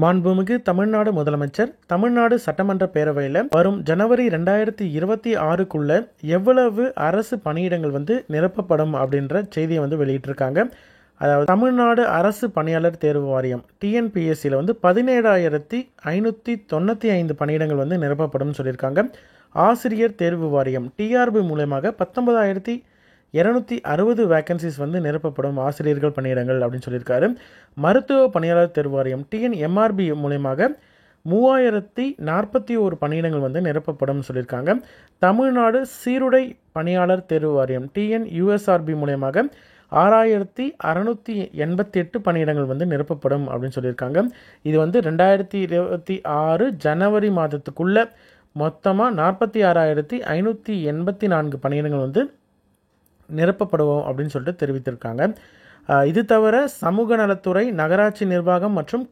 மாண்புமிகு தமிழ்நாடு முதலமைச்சர் தமிழ்நாடு சட்டமன்ற பேரவையில் வரும் ஜனவரி 2026க்குள்ள எவ்வளவு அரசு பணியிடங்கள் நிரப்பப்படும் அப்படின்ற செய்தியை வெளியிட்டிருக்காங்க. அதாவது தமிழ்நாடு அரசு பணியாளர் தேர்வு வாரியம் டிஎன்பிஎஸ்சியில் 17,595 பணியிடங்கள் நிரப்பப்படும் சொல்லியிருக்காங்க. ஆசிரியர் தேர்வு வாரியம் டிஆர்பி மூலமாக 19,260 வேகன்சிஸ் நிரப்பப்படும் ஆசிரியர்கள் பணியிடங்கள் அப்படின்னு சொல்லியிருக்காரு. மருத்துவ பணியாளர் தேர்வு வாரியம் டிஎன்எம்ஆர்பி மூலமாக 3,041 பணியிடங்கள் நிரப்பப்படும் சொல்லியிருக்காங்க. தமிழ்நாடு சீருடை பணியாளர் தேர்வு வாரியம் டிஎன்யூஎஸ்ஆர்பி மூலமாக 6,688 பணியிடங்கள் நிரப்பப்படும் அப்படின்னு சொல்லியிருக்காங்க. இது 2026 ஜனவரி மாதத்துக்குள்ள மொத்தமாக 46,584 பணியிடங்கள் நிரப்பப்படுவோம் அப்படின்னு சொல்லிட்டு தெரிவித்திருக்காங்க. இது தவிர சமூக நலத்துறை, நகராட்சி நிர்வாகம் மற்றும்